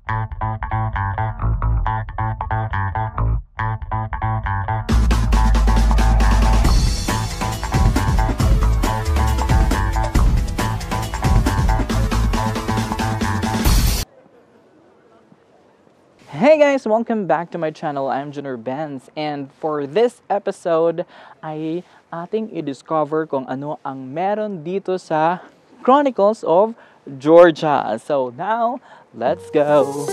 Hey guys! Welcome back to my channel. I'm Junior Benz, and for this episode ay ating i-discover kung ano ang meron dito sa Chronicles of Georgia. So now, let's go!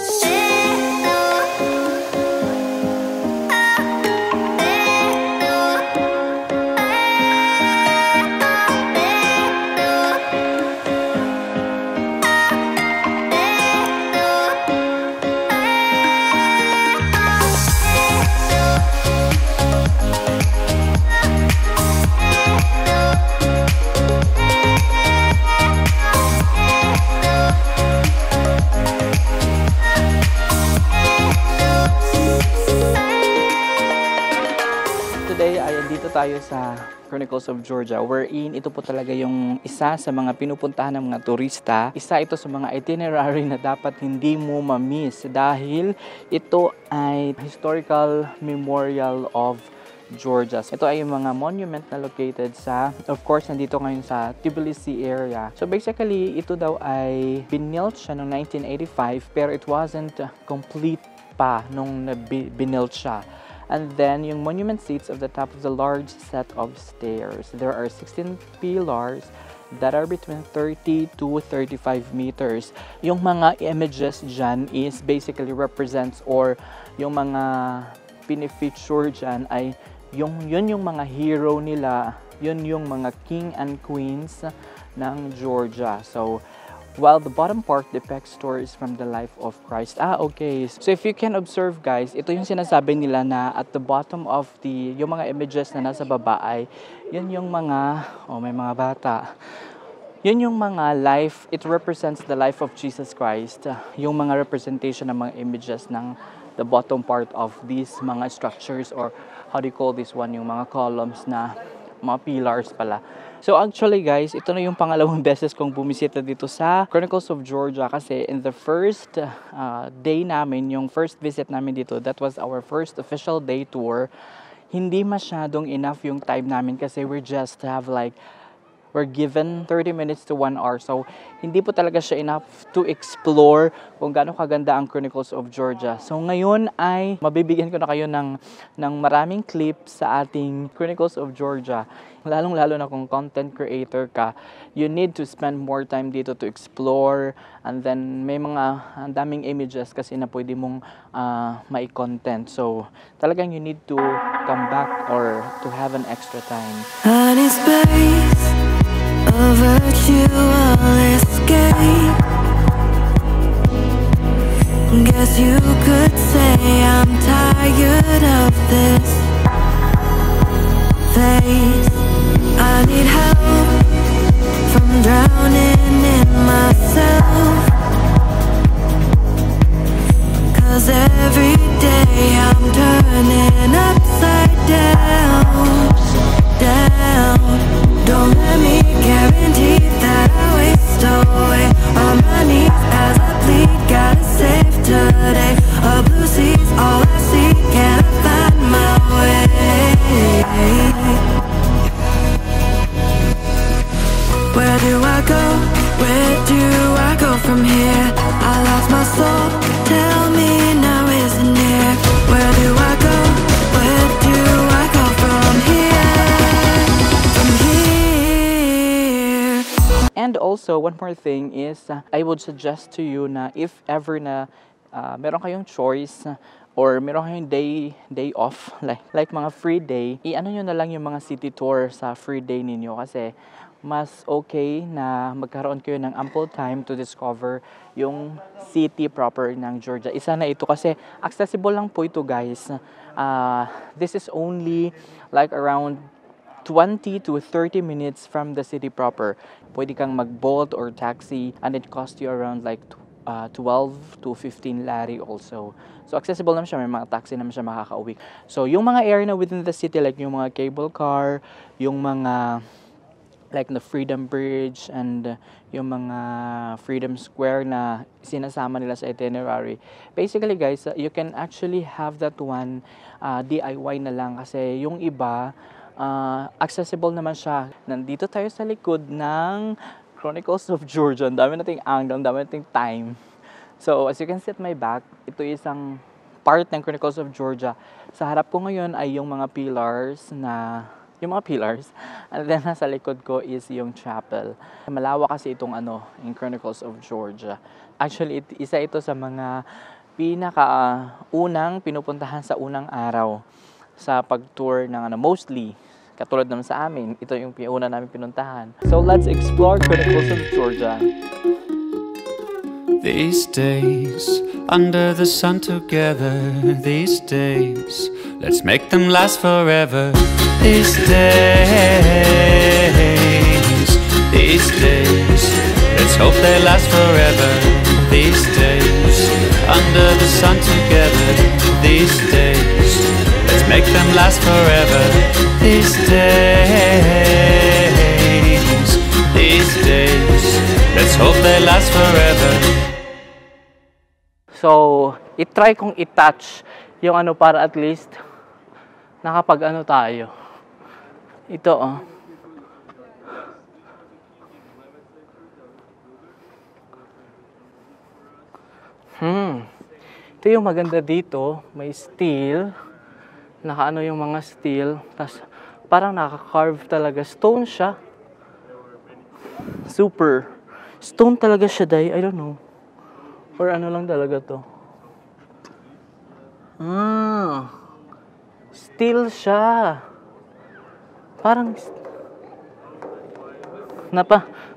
Today ay andito tayo sa Chronicles of Georgia, wherein ito po talaga yung isa sa mga pinupuntahan ng mga turista. Isa ito sa mga itinerary na dapat hindi mo ma-miss dahil ito ay historical memorial of Georgia. Ito ay yung mga monument na located sa, of course, nandito ngayon sa Tbilisi area. So basically, ito daw ay binilt siya noong 1985 pero it wasn't complete pa nung binilt siya. And then, yung monument sits at the top of the large set of stairs. There are 16 pillars that are between 30 to 35 meters. Yung mga images dyan is basically represents or yung mga pinifeature dyan ay yun yung mga hero nila, yun yung mga king and queens ng Georgia. So, while the bottom part depicts stories from the life of Christ. Okay. So if you can observe guys, ito yung sinasabi nila na at the bottom of yung mga images na nasa baba ay, yun yung mga, may mga bata. Yun yung mga life, it represents the life of Jesus Christ. Yung mga representation ng mga images ng the bottom part of these mga structures, or how do you call this one, yung mga columns na mga pillars pala. So actually guys, ito na yung pangalawang beses kong bumisita dito sa Chronicles of Georgia kasi in the first day namin, yung first visit namin dito, that was our first official day tour. Hindi masyadong enough yung time namin kasi we're given 30 minutes to 1 hour. So, hindi po talaga siya enough to explore kung gaano kaganda ang Chronicles of Georgia. So, ngayon ay mabibigyan ko na kayo ng maraming clips sa ating Chronicles of Georgia. Lalong-lalo na kung content creator ka, you need to spend more time dito to explore. And then, may mga daming images kasi na pwede mong mai-content. So, talagang you need to come back or to have an extra time. Honey space, a virtual escape. Guess you could say I'm tired of this phase. I need help from drowning in myself, 'cause every day I'm turning upside down, down. Don't let me guarantee that I waste away on my knees as I plead. Gotta save today. A blue sea's all I see. Can I find my way? Where do I go? Where do I go from here? I lost my soul. Tell me now, is it near? Where do I go? Where do I go from here? From here. And also, one more thing is, I would suggest to you na if ever na meron kayong choice or meron kayong day off, like mga free day, i-ano nyo na lang yung mga city tour sa free day ninyo kasi mas okay na magkaroon kayo ng ample time to discover yung city proper ng Georgia. Isa na ito kasi accessible lang po ito guys. This is only like around 20 to 30 minutes from the city proper. Pwede kang mag-bolt or taxi and it costs you around like 12 to 15 lari also. So accessible naman siya, may mga taxi naman siya makakauwi. So yung mga area na within the city like yung mga cable car, yung mga like the Freedom Bridge and yung mga Freedom Square na sinasama nila sa itinerary. Basically guys, you can actually have that one DIY na lang kasi yung iba accessible naman siya. Nandito tayo sa likod ng Chronicles of Georgia. Ang dami nating angle, ang dami nating time. So as you can see at my back, ito isang part ng Chronicles of Georgia. Sa harap ko ngayon ay yung mga pillars. And then nasa likod ko is yung chapel. Malawak kasi itong in Chronicles of Georgia. Actually, isa ito sa mga unang pinupuntahan sa unang araw sa pag-tour ng mostly. Katulad naman sa amin, ito yung una namin pinuntahan. So let's explore Chronicles of Georgia. These days, under the sun together, these days, let's make them last forever. These days, let's hope they last forever. These days, under the sun together, these days, let's make them last forever. These days, let's hope they last forever. So, itry kong i-touch yung para at least nakapag tayo. Ito Ito yung maganda dito, may steel. Naka yung mga steel, tas parang naka-carve talaga. Stone siya. Super. Stone talaga siya, day. I don't know. Or lang talaga to. Steel siya. Parang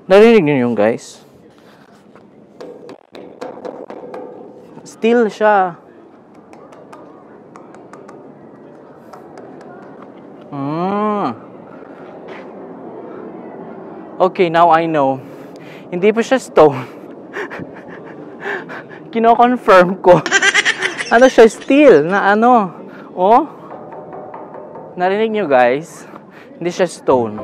narinig niyo yung guys? Steel siya. Okay, now I know. Hindi pa siya stone. Kino-confirm ko. Siya, steel na Oh? Narinig nyo guys? Hindi siya stone.